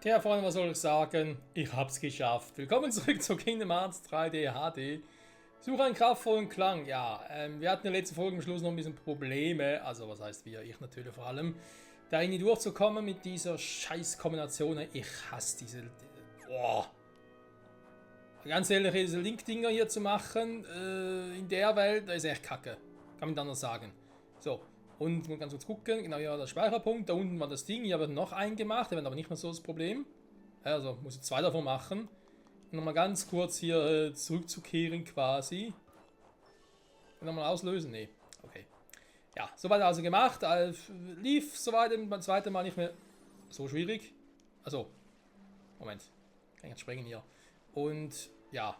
Tja, Freunde, was soll ich sagen? Ich hab's geschafft. Willkommen zurück zu Kingdom Hearts 3D HD. Suche einen kraftvollen Klang. Ja, wir hatten in der letzten Folge am Schluss noch ein bisschen Probleme. Also, was heißt wir? Ich natürlich vor allem. Da irgendwie durchzukommen mit dieser Scheiß-Kombination. Ich hasse diese... Boah. Ganz ehrlich, diese Link-Dinger hier zu machen, in der Welt, das ist echt kacke. Kann man anders sagen. So. Und man kann kurz gucken, genau hier war der Speicherpunkt, da unten war das Ding, hier wird noch ein gemacht, da wird aber nicht mehr so das Problem. Also muss ich zwei davon machen. Nochmal ganz kurz hier zurückzukehren quasi. Nochmal auslösen? Nee. Okay. Ja, soweit also gemacht. Lief soweit beim zweiten Mal nicht mehr so schwierig. Also, Moment. Kann ich jetzt springen hier. Und ja.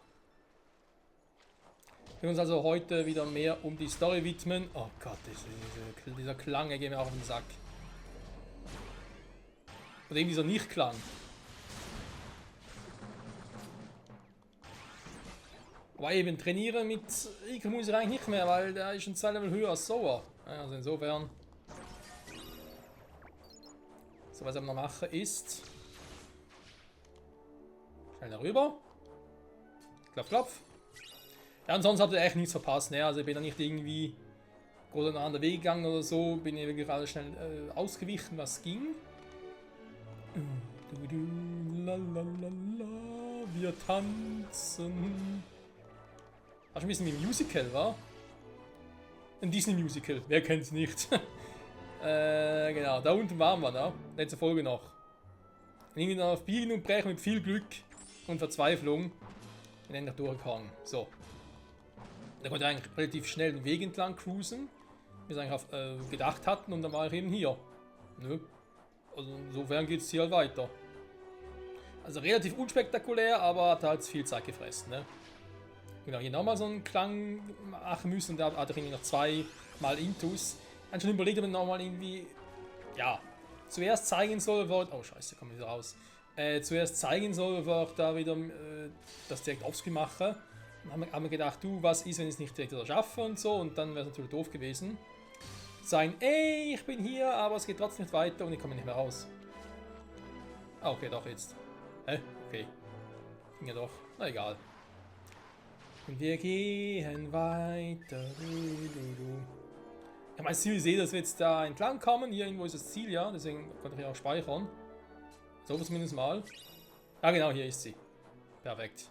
Wir uns also heute wieder mehr um die Story widmen. Oh Gott, dieser Klang, der geht mir auch auf den Sack. Oder eben dieser Nicht-Klang. Aber eben trainieren mit Rico muss ich eigentlich nicht mehr, weil der ist schon 2 Level höher als Sora. Also insofern. So, was ich noch mache ist. Schnell darüber. Klopf, klopf. Ja, und sonst habt ihr echt nichts verpasst, ne? Also ich bin da nicht irgendwie groß an der Weg gegangen oder so, bin ich gerade schnell ausgewichen, was ging. Wir tanzen. War schon ein bisschen wie ein Musical, wa? Ein Disney-Musical, wer kennt's nicht? Genau, da unten waren wir, ne? Letzte Folge noch. Und irgendwie noch auf Biegen und Brechen mit viel Glück und Verzweiflung bin endlich durchgegangen. So. Da konnte ich eigentlich relativ schnell den Weg entlang cruisen, wie wir es eigentlich gedacht hatten, und dann war ich eben hier. Nö. Also insofern geht es hier halt weiter. Also relativ unspektakulär, aber hat halt viel Zeit gefressen. Ne? Genau, hier nochmal so einen Klang machen müssen, und da hatte ich irgendwie noch 2 Mal Intus. Ich habe schon überlegt, ob ich nochmal irgendwie, ja, zuerst zeigen soll, oh scheiße, kommt wieder raus. Zuerst zeigen soll, bevor ich da wieder das direkt offscreen mache. Dann haben wir gedacht, du, was ist, wenn ich es nicht direkt wieder schaffe und so, und dann wäre es natürlich doof gewesen. Sagen, ey, ich bin hier, aber es geht trotzdem nicht weiter und ich komme nicht mehr raus. Ah, okay, doch jetzt. Hä? Okay. Ging ja doch. Na egal. Und wir gehen weiter. Ich meine, Ziel sehe, dass wir jetzt da entlang kommen. Hier irgendwo ist das Ziel, ja. Deswegen konnte ich auch speichern. So zumindest mal. Ja, genau, hier ist sie. Perfekt.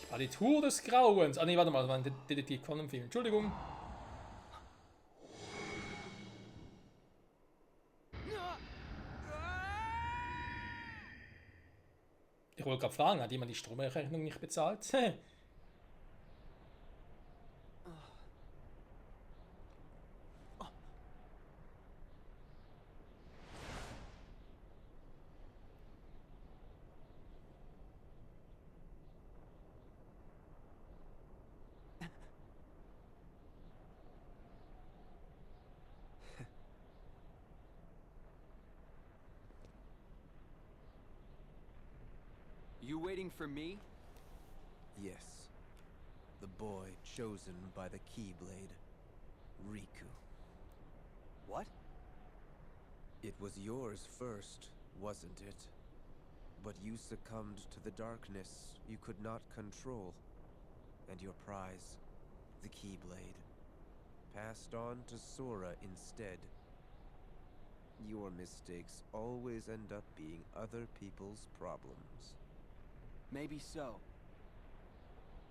Partitur des Grauens. Ah ne, warte mal, das war ein Detektiv Conan-Film. Entschuldigung. Ich wollte gerade fragen, hat jemand die Stromrechnung nicht bezahlt? You waiting for me? Yes. The boy chosen by the Keyblade. Riku. What? It was yours first, wasn't it? But you succumbed to the darkness you could not control. And your prize, the Keyblade, passed on to Sora instead. Your mistakes always end up being other people's problems. Maybe so.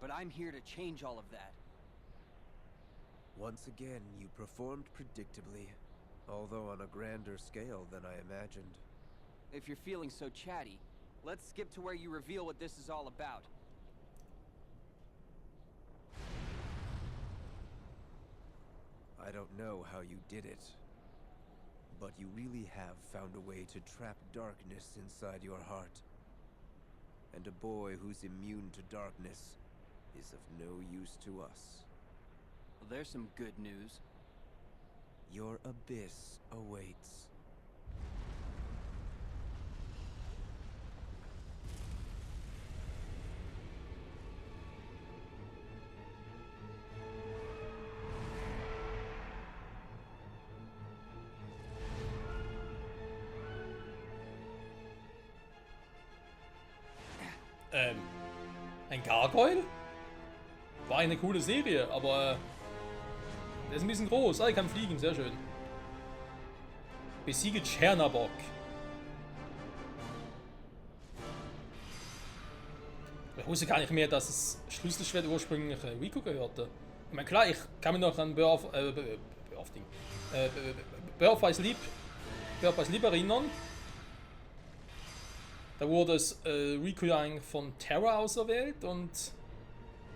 But I'm here to change all of that. Once again, you performed predictably, although on a grander scale than I imagined. If you're feeling so chatty, let's skip to where you reveal what this is all about. I don't know how you did it, but you really have found a way to trap darkness inside your heart. And a boy who's immune to darkness is of no use to us. Well, there's some good news. Your abyss awaits. Ein Gargoyle? War eine coole Serie, aber der ist ein bisschen groß. Ah, er kann fliegen, sehr schön. Besiege Chernabog. Ich wusste gar nicht mehr, dass das Schlüsselschwert ursprünglich Rico gehörte. Ich meine, klar, ich kann mich noch an Birth by Sleep erinnern. Da wurde es Rico ja eigentlich von Terra auserwählt und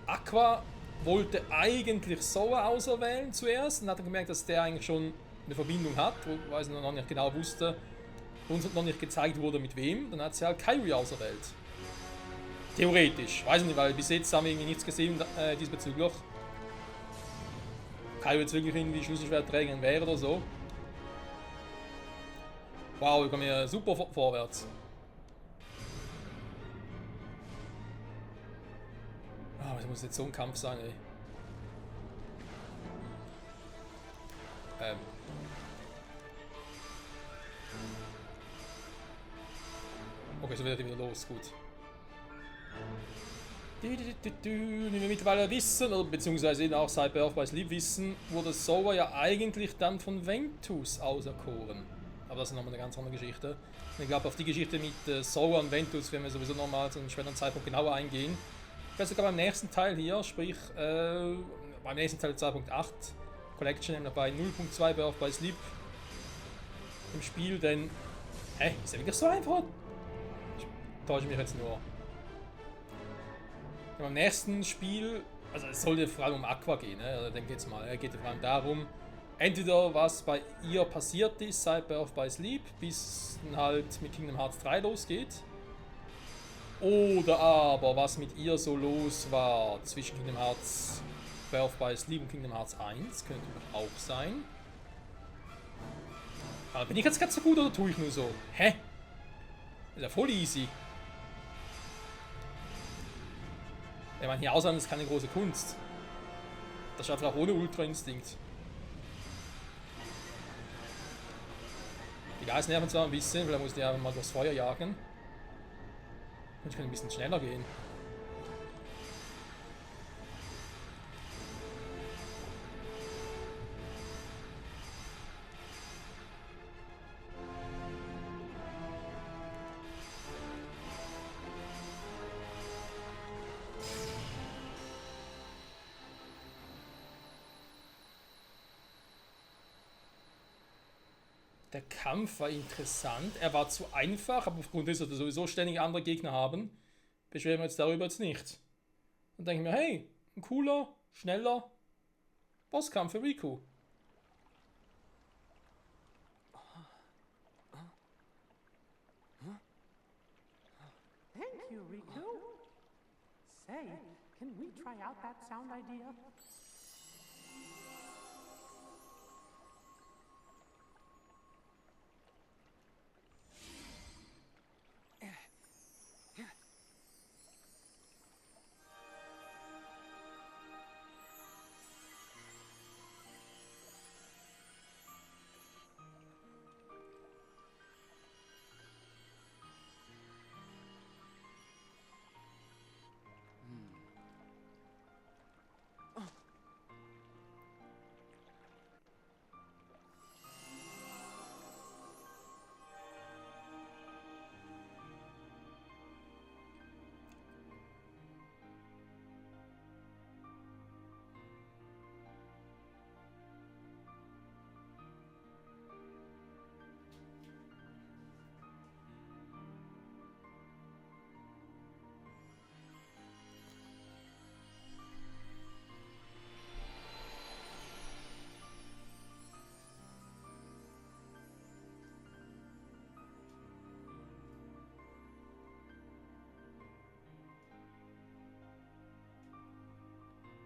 Aqua wollte eigentlich Sora auserwählen zuerst und hat dann gemerkt, dass der eigentlich schon eine Verbindung hat, weil sie noch nicht genau wusste und noch nicht gezeigt wurde mit wem. Dann hat sie halt Kairi auserwählt. Theoretisch. Weiß ich nicht, weil bis jetzt haben wir irgendwie nichts gesehen diesbezüglich. Kairi jetzt wirklich irgendwie Schlüsselschwertträgerin wäre oder so. Wow, wir kommen hier super vorwärts. Ah, das muss jetzt so ein Kampf sein, ey. Okay, so wird er wieder los, gut. Wie wir mittlerweile wissen, oder beziehungsweise eben auch seit Birth by Sleep wissen, wurde Sora ja eigentlich dann von Ventus auserkoren. Aber das ist nochmal eine ganz andere Geschichte. Und ich glaube, auf die Geschichte mit Sora und Ventus werden wir sowieso nochmal zu einem späteren Zeitpunkt genauer eingehen. Ich werde sogar beim nächsten Teil hier, sprich beim nächsten Teil 2.8 Collection, nämlich bei 0.2 Birth by Sleep im Spiel, denn ist ja wirklich so einfach? Ich täusche mich jetzt nur. Beim nächsten Spiel, also es sollte vor allem um Aqua gehen, ne? Also denke jetzt mal, geht vor allem darum, entweder was bei ihr passiert ist seit Birth by Sleep, bis dann halt mit Kingdom Hearts 3 losgeht, oder aber was mit ihr so los war zwischen Kingdom Hearts Birth by Sleep und Kingdom Hearts 1, könnte auch sein. Aber bin ich jetzt ganz so gut oder tue ich nur so? Hä? Ist ja voll easy. Ich meine, hier aushalten ist keine große Kunst. Das schafft auch ohne Ultra Instinkt. Die Geist nerven zwar ein bisschen, vielleicht muss ich die einfach mal durchs Feuer jagen. Und ich kann ein bisschen schneller gehen. Der Kampf war interessant, er war zu einfach, aber aufgrund dessen, dass wir sowieso ständig andere Gegner haben, beschweren wir uns darüber jetzt nicht. Dann denke ich mir, hey, ein cooler, schneller Bosskampf für Riku. Thank you, Riku. Say, can we try out that sound idea?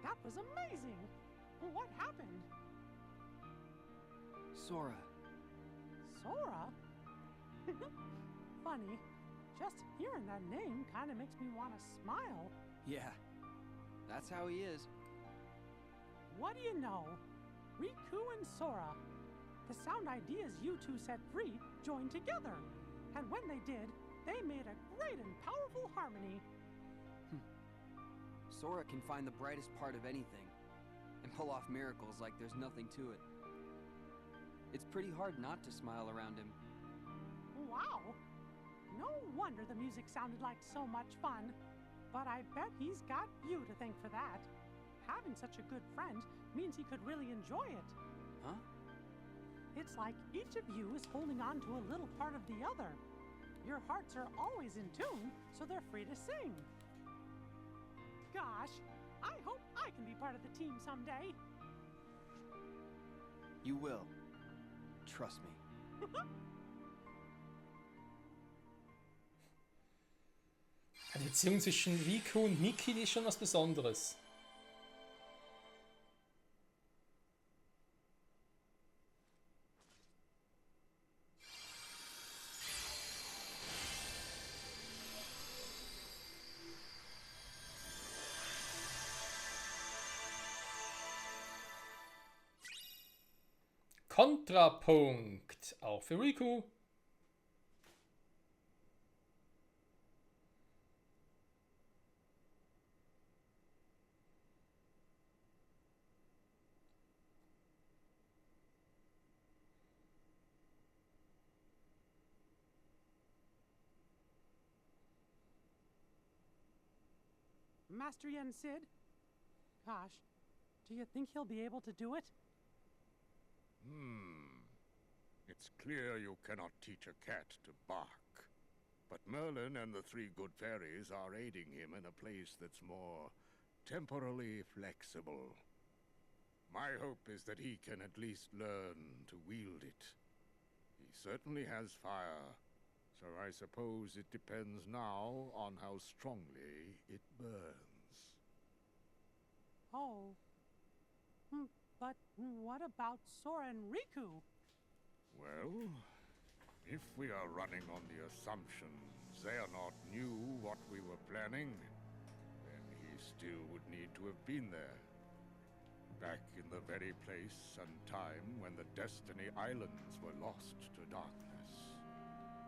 That was amazing! What happened? Sora. Sora? Funny. Just hearing that name kind of makes me want to smile. Yeah, that's how he is. What do you know? Riku and Sora. The sound ideas you two set free joined together. And when they did, they made a great and powerful harmony. Sora can find the brightest part of anything and pull off miracles like there's nothing to it. It's pretty hard not to smile around him. Wow! No wonder the music sounded like so much fun. But I bet he's got you to thank for that. Having such a good friend means he could really enjoy it. Huh? It's like each of you is holding on to a little part of the other. Your hearts are always in tune, so they're free to sing. Gosh, I hope I can be part of the team someday. You will. Trust me. Die Beziehung zwischen Riku und Mickey, die ist schon was Besonderes. Kontrapunkt, auch für Riku. Master Yen Sid? Gosh, do you think he'll be able to do it? It's clear you cannot teach a cat to bark. But Merlin and the three good fairies are aiding him in a place that's more temporally flexible. My hope is that he can at least learn to wield it. He certainly has fire, so I suppose it depends now on how strongly it burns. Oh. But what about Sora and Riku? Well, if we are running on the assumption Xehanort knew what we were planning, then he still would need to have been there. Back in the very place and time when the Destiny Islands were lost to darkness.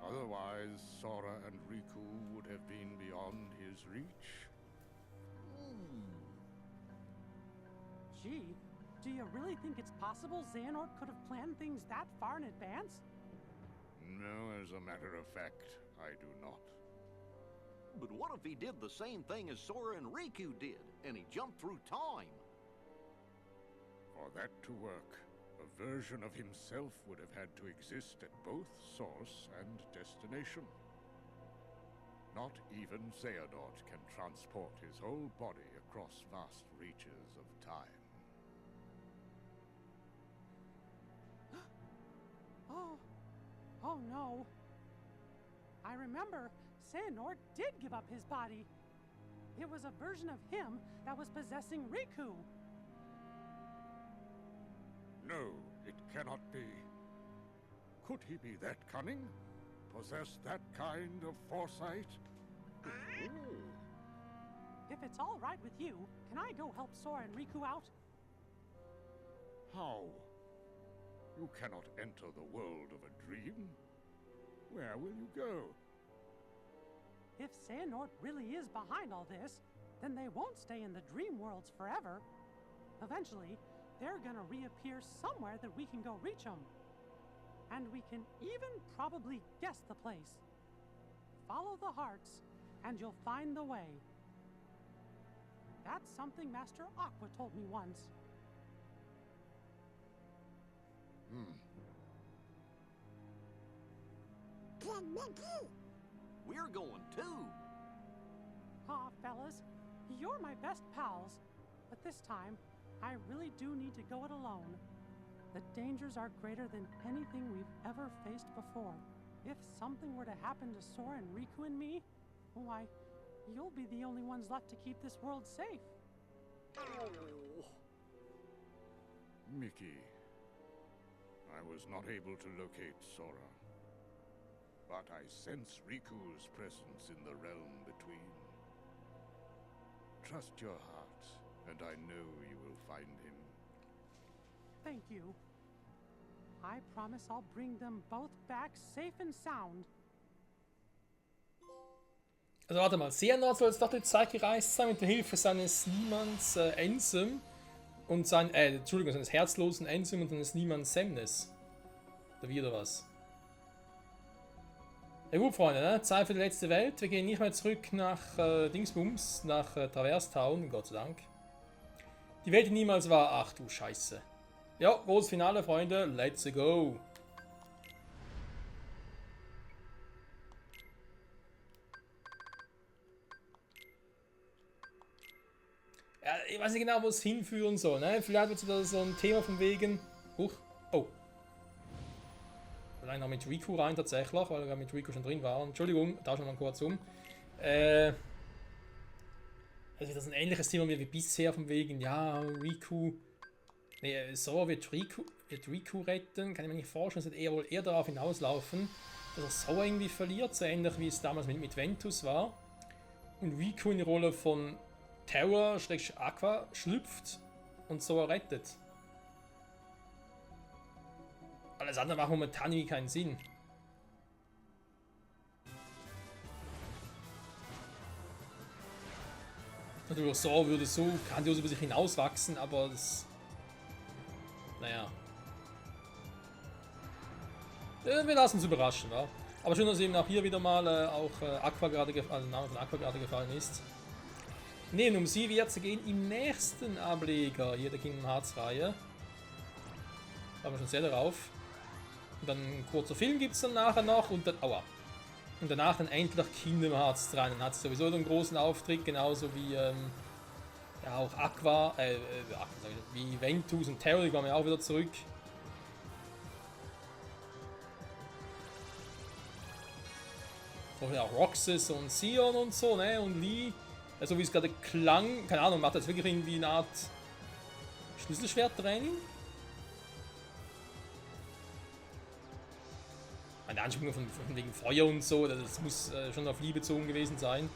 Otherwise, Sora and Riku would have been beyond his reach. Gee, do you really think it's possible Xehanort could have planned things that far in advance? No, as a matter of fact, I do not. But what if he did the same thing as Sora and Riku did, and he jumped through time? For that to work, a version of himself would have had to exist at both source and destination. Not even Xehanort can transport his whole body across vast reaches of time. Oh no. I remember Xehanort did give up his body. It was a version of him that was possessing Riku. No, it cannot be. Could he be that cunning? Possess that kind of foresight? If it's all right with you, can I go help Sora and Riku out? How? You cannot enter the world of a dream. Where will you go? If Xehanort really is behind all this, then they won't stay in the dream worlds forever. Eventually, they're gonna reappear somewhere that we can go reach them. And we can even probably guess the place. Follow the hearts, and you'll find the way. That's something Master Aqua told me once. We're going too. Aw, fellas, you're my best pals. But this time, I really do need to go it alone. The dangers are greater than anything we've ever faced before. If something were to happen to Sora and Riku and me, why, you'll be the only ones left to keep this world safe. Mickey, I was not able to locate Sora. But I sense Riku's presence in the realm between. Trust your heart, and I know you will find him. Thank you. I promise I'll bring them both back safe and sound. Also warte mal, Xehanort soll jetzt doch die Zeit gereist sein mit der Hilfe seines Niemands Enzym und seines herzlosen Enzym und seines Niemands Semnes. Da wieder was. Ja gut, Freunde, ne? Zeit für die letzte Welt. Wir gehen nicht mehr zurück nach Dingsbums, nach Traverse Town, Gott sei Dank. Die Welt, die niemals war. Ach du Scheiße. Ja, großes Finale, Freunde. Let's go. Ja, ich weiß nicht genau, wo es hinführen soll. Ne? Vielleicht wird es wieder so ein Thema von wegen. Oh. Vielleicht noch mit Riku rein tatsächlich, weil wir mit Riku schon drin waren. Entschuldigung, tauschen wir mal kurz um. Also das ist ein ähnliches Thema wie bisher von wegen, ja, Riku. Nee, so wird Riku retten. Kann ich mir nicht vorstellen, es wird wohl eher darauf hinauslaufen, dass er so irgendwie verliert, so ähnlich wie es damals mit Ventus war. Und Riku in die Rolle von Terror/Aqua schlüpft und so rettet. Alles andere macht momentan irgendwie keinen Sinn. Natürlich so würde so grandios über sich hinauswachsen, aber das... Naja. Wir lassen uns überraschen, wa? Aber schön, dass eben auch hier wieder mal Aqua gerade der Name von Aqua gerade gefallen ist. Ne, um sie wird es gehen im nächsten Ableger hier der Kingdom Hearts Reihe. Da haben wir schon sehr darauf. Und dann ein kurzer Film gibt es dann nachher noch und dann, und danach dann endlich Kingdom Hearts 3. Dann hat es sowieso einen großen Auftritt, genauso wie ja auch Aqua, wie Ventus und Terror, die kommen ja auch wieder zurück. Und auch Roxas und Sion und so, ne, und Lee. Also wie es gerade klang, keine Ahnung, macht das wirklich irgendwie eine Art Schlüsselschwerttraining? Eine Anspielung von wegen Feuer und so, das muss schon auf Lee bezogen gewesen sein.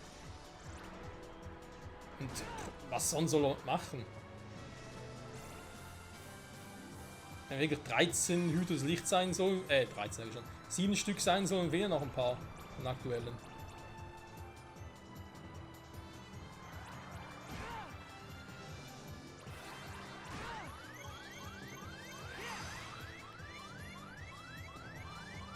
Und was sonst soll er machen? Wenn wirklich 13 Hüter des Lichts sein soll, 13 sage ich schon, 7 Stück sein sollen, wählen noch ein paar von aktuellen.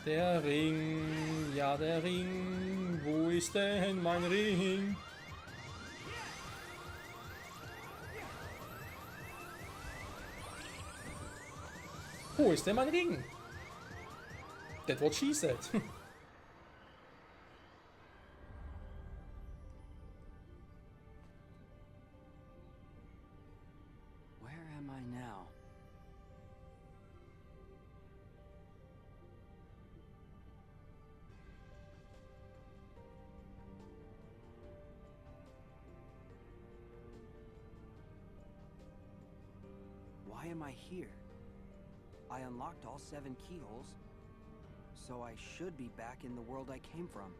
Der Ring, ja der Ring, wo ist denn mein Ring? Wo ist denn mein Ring? That's what she said. Where am I now? Why am I here? I unlocked all 7 keyholes, so I should be back in the world I came from.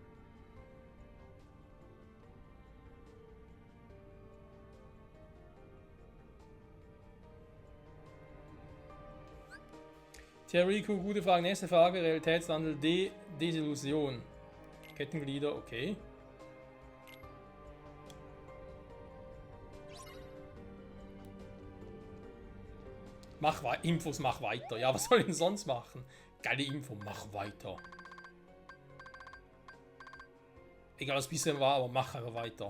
Tja, Riku, gute Frage. Nächste Frage, Realitätswandel, Desillusion. Kettenglieder, okay. Infos, mach weiter. Ja, was soll ich denn sonst machen? Geile Info, mach weiter. Egal was bisher war, aber mach einfach weiter.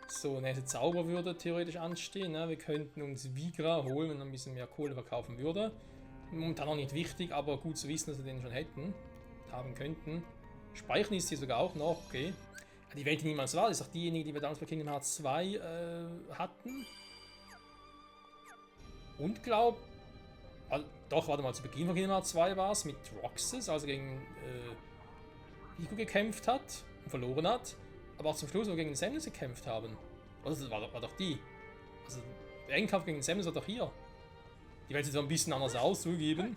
So, nächste Zauber würde theoretisch anstehen. Ne? Wir könnten uns Vigra holen, wenn er ein bisschen mehr Kohle verkaufen würde. Momentan noch nicht wichtig, aber gut zu wissen, dass wir den schon haben könnten. Speichern ist hier sogar auch noch, okay. Die Welt, die niemals war, ist auch diejenige, die wir damals bei Kingdom Hearts 2 hatten. Und glaub, doch, warte mal, zu Beginn von Kingdom Hearts 2 war es mit Roxas, also gegen Riku gekämpft hat und verloren hat, aber auch zum Schluss, wo wir gegen den Semnes gekämpft haben. Oder das war doch die. Also der Endkampf gegen den Semnes war doch hier. Die Welt sieht so ein bisschen anders aus, zugeben.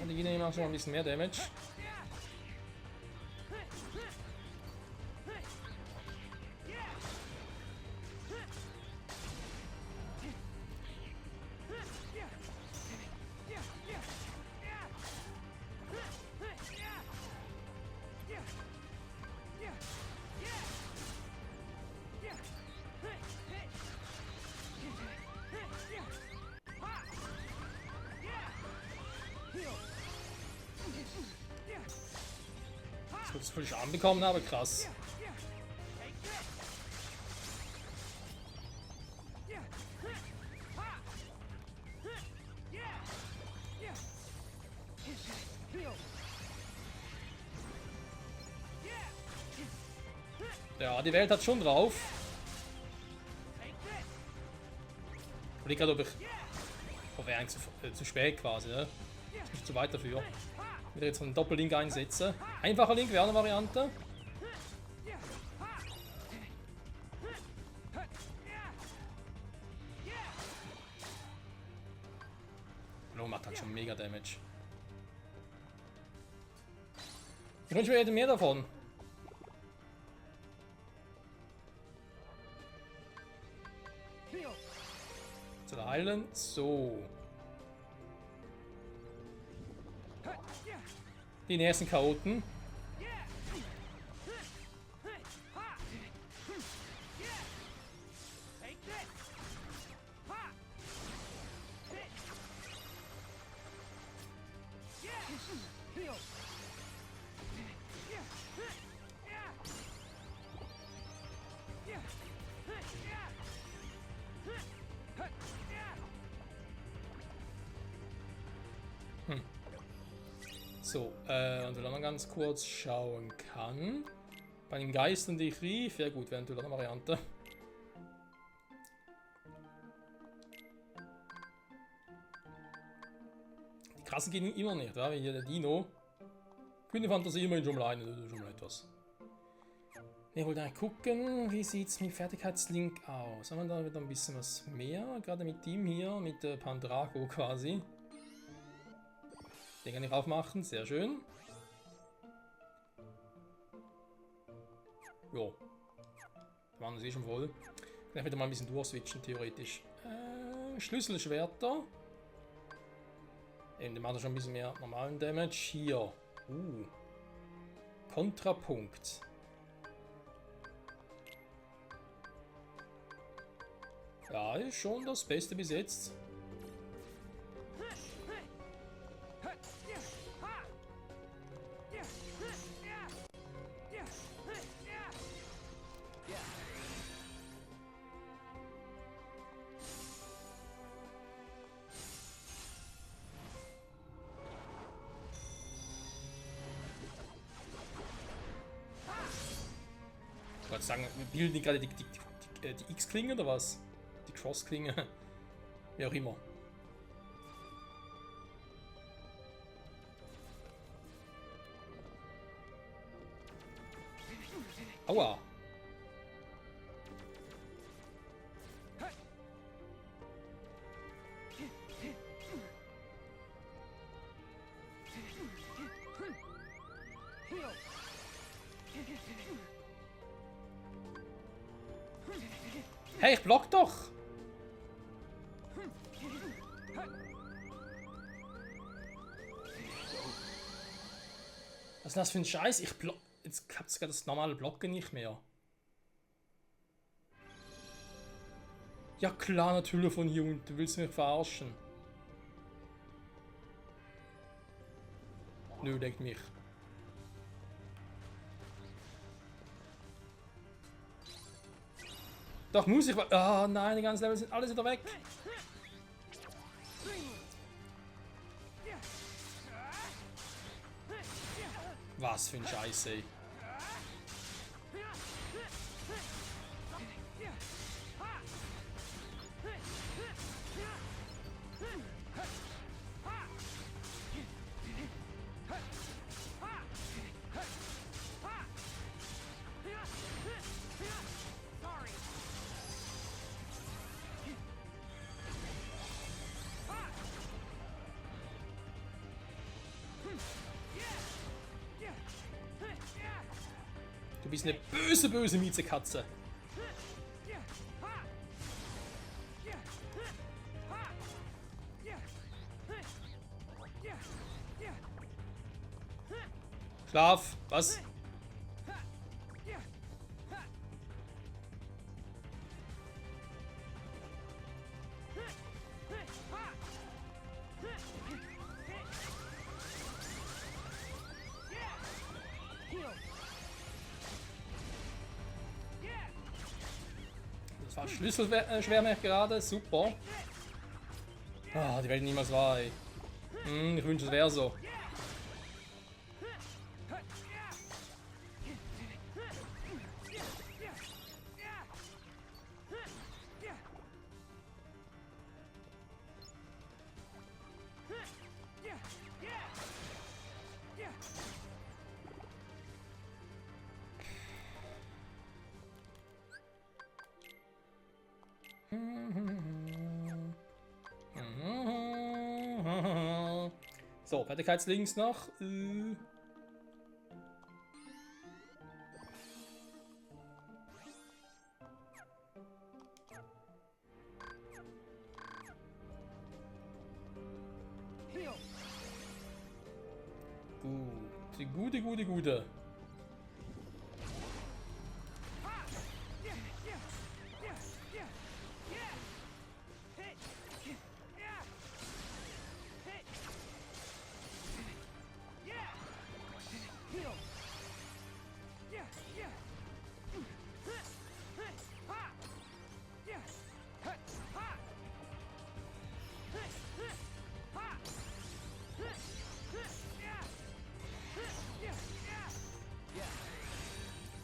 Die Gegner machen schon ein bisschen mehr Damage. so viel Schaden bekommen habe, krass. Ja, die Welt hat schon drauf. Ich überlege gerade, ob ich... Oh, wäre eigentlich zu spät quasi, ne? Ich bin zu weit dafür. Wieder jetzt einen Doppellink einsetzen. Einfacher Link wäre eine Variante. Oh, macht halt schon mega Damage. Ich wünsche mir mehr davon. Zu heilen. So. Die nächsten Chaoten. So, und wenn man ganz kurz schauen kann. Bei den Geistern, die ich rief, ja gut, wäre natürlich eine Variante. Die krassen gehen immer nicht, ja? Wie hier der Dino. Grüne Fantasie immerhin schon mal eine, das ist schon mal etwas. Ich wollte eigentlich gucken, wie sieht es mit Fertigkeitslink aus. Haben wir da wieder ein bisschen was mehr? Gerade mit dem hier, mit Pandrago quasi. Den kann ich aufmachen, sehr schön. Jo. Da waren wir eh schon voll. Kann ich wieder mal ein bisschen durchswitchen, theoretisch. Schlüsselschwerter. Eben, die machen schon ein bisschen mehr normalen Damage. Hier. Kontrapunkt. Ja, ist schon das Beste bis jetzt. Ich wollte sagen, wir bilden gerade die X-Klinge oder was? Die Cross-Klinge. Wie auch immer. Aua! Hey, ich block doch! Was ist das für ein Scheiß? Ich block. Jetzt habt ihr das normale Blocken nicht mehr. Ja klar, natürlich von hier unten. Du willst mich verarschen. Nö, denkt mich. Doch muss ich. Ah nein, die ganzen Level sind alles wieder weg. Was für ein Scheiß, ey. Du bist eine böse, böse Miezekatze. Schlaf, was? Das war Schlüsselschwärme gerade, super. Ah, die werden niemals wahr, ey. Ich wünsche, es wäre so. So, Fertigkeitslinks noch. Gute.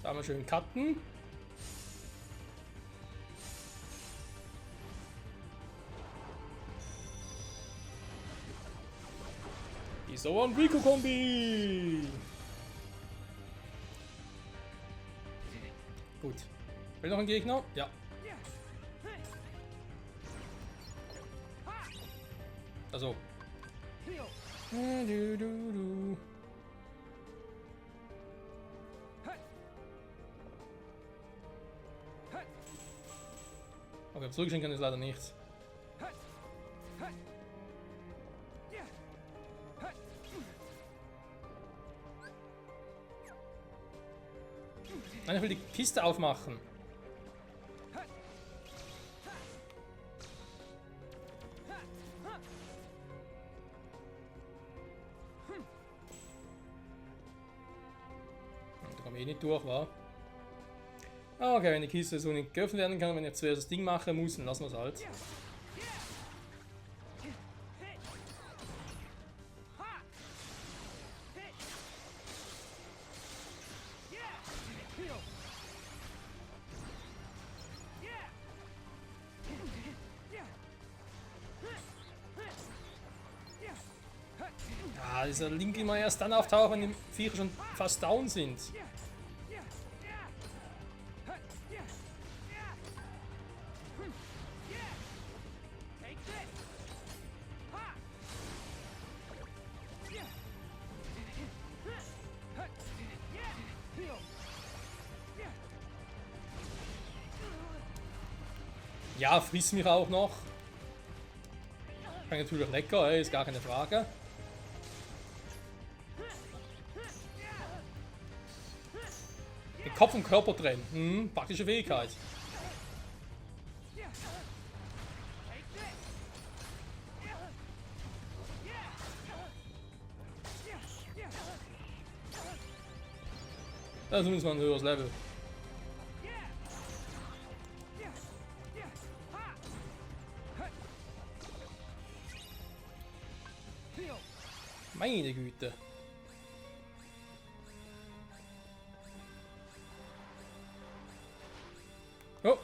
Da haben wir schön cutten. Die Sora und Riku Kombi. Gut. Will noch ein Gegner? Ja. Also. Okay, zurückstehen kann ich leider nichts. Nein, ich will die Kiste aufmachen. Da komme ich nicht durch, wa? Okay, wenn die Kiste so nicht geöffnet werden kann, wenn ich zuerst das Ding machen muss, dann lassen wir es halt. Ja, dieser Link immer erst dann auftaucht, wenn die Viecher schon fast down sind. Ja, frisst mich auch noch. Schmeckt natürlich lecker, ist gar keine Frage. Den Kopf und Körper trennen. Praktische Fähigkeit. Das ist zumindest mal ein höheres Level. Meine Güte. Oh.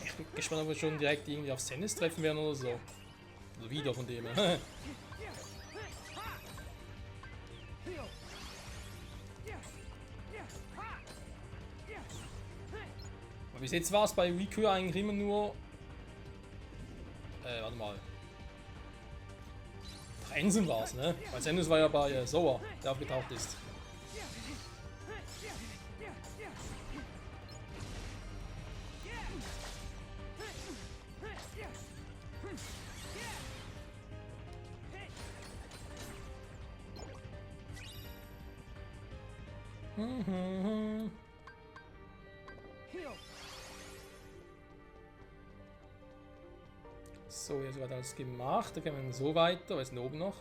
Ich bin gespannt, ob wir schon direkt irgendwie auf Zenith treffen werden oder so. Also wieder von dem. Aber bis jetzt war es bei Riku eigentlich immer nur. Warte mal. Ach, Ensign war es, ne? Weil Zenith war ja bei Sora, der aufgetaucht ist. So, jetzt wird alles gemacht. Da gehen wir dann so weiter. Was ist denn oben noch?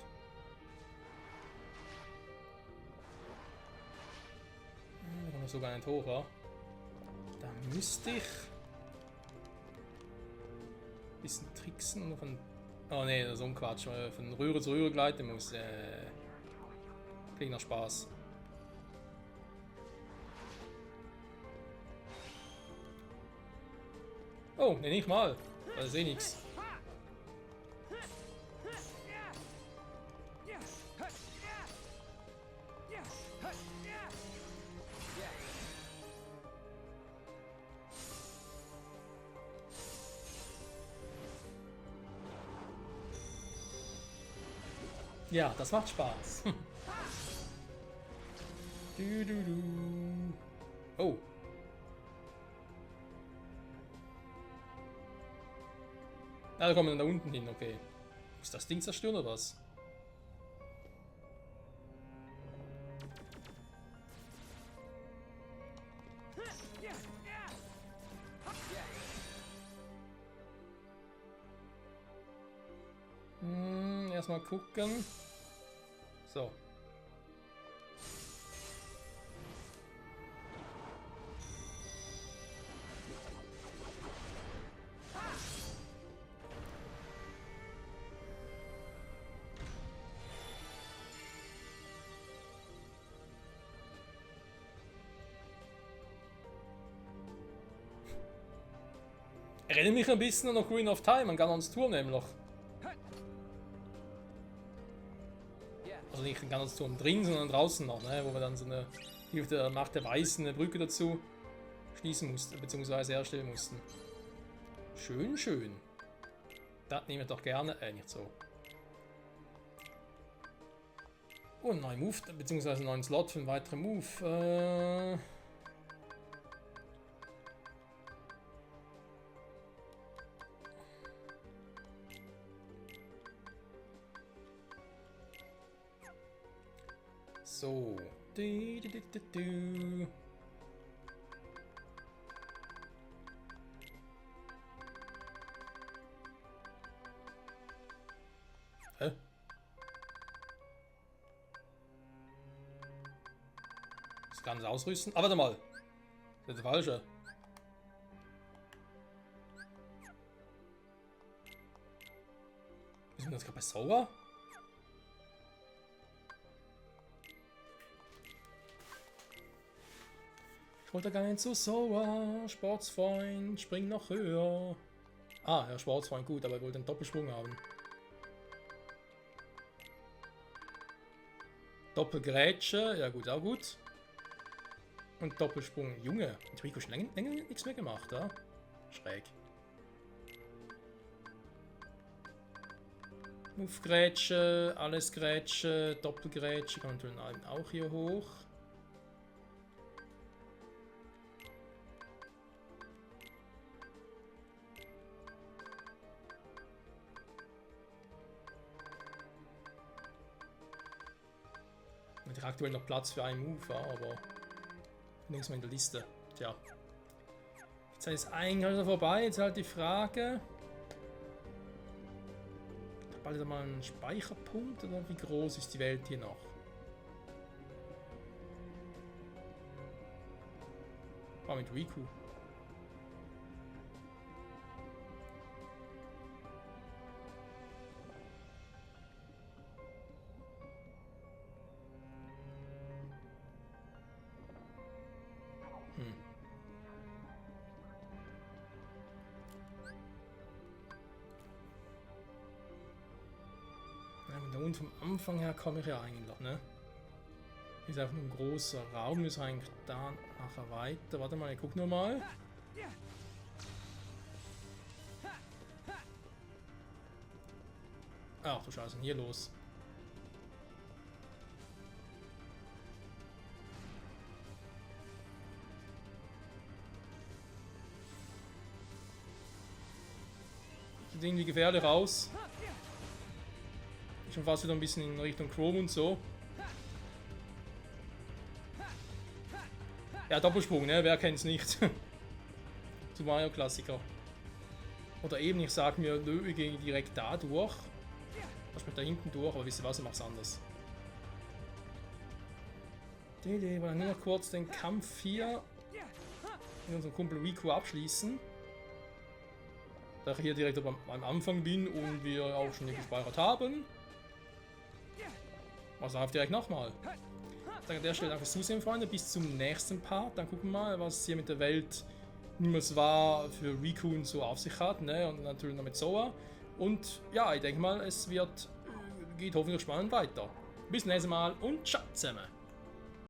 Da kommen wir sogar nicht hoch, ja? Da müsste ich ein bisschen tricksen und von. Oh ne, das ist ein Quatsch. Von Röhre zu Röhre gleiten muss. Klingt nach Spaß. Oh, ne, nicht mal. Da ist eh nix. Ja, das macht Spaß. Oh. Ah, da kommen wir dann da unten hin, okay. Muss das Ding zerstören oder was? Erstmal gucken. So. Erinnert mich ein bisschen an Ocarina of Time, an Ganons Turm nämlich. Also nicht in Ganons Turm drin, sondern draußen noch, ne? Wo wir dann so eine, die auf der Macht der Weißen eine Brücke dazu schließen mussten, beziehungsweise herstellen mussten. Schön, schön. Das nehmen wir doch gerne, nicht so. Oh, ein neuer Move, beziehungsweise einen neuen Slot für einen weiteren Move. So. Hä? Das kann es ausrüsten. Aber warte mal. Das ist der falsche. Sind wir jetzt gerade bei Sora? Ich wollte gar nicht zu Sora. Sportsfreund, spring noch höher. Ah, ja, Sportsfreund, gut, aber ich wollte einen Doppelsprung haben. Doppelgrätsche, ja gut, auch gut. Und Doppelsprung, Junge. Hat Rico schon länger nichts mehr gemacht, ja? Schräg. Move-Grätsche, alles Grätsche, Doppelgrätsche, kann man auch hier hoch. Ich habe aktuell noch Platz für einen Move, aber nirgends mehr in der Liste. Tja. Jetzt ist eigentlich alles vorbei, jetzt halt die Frage. Ich habe bald mal einen Speicherpunkt oder wie groß ist die Welt hier noch? War mit Riku. Und vom Anfang her komme ich ja eigentlich noch, ne? Ist einfach nur ein großer Raum, ist eigentlich da nachher weiter. Warte mal, ich guck nur mal. Ach du Scheiße, was ist denn hier los? Sieht irgendwie gefährlich aus. Schon fast wieder ein bisschen in Richtung Chrome und so. Ja, Doppelsprung, ne? Wer kennt's nicht? Zu Mario Klassiker. Oder eben, ich sag mir, nö, wir gehen direkt da durch. Lass mich da hinten durch, aber wisst ihr was, ich mach's anders. Die Idee war nur noch kurz den Kampf hier mit unserem Kumpel Riku abschließen. Da ich hier direkt am Anfang bin und wir auch schon gespeichert haben. Also auf direkt nochmal. Danke an der Stelle fürs Zusehen, Freunde. Bis zum nächsten Part. Dann gucken wir mal, was hier mit der Welt niemals war für Riku und so auf sich hat. Ne? Und natürlich noch mit Sora. Und ja, ich denke mal, es geht hoffentlich spannend weiter. Bis zum nächsten Mal und ciao zusammen.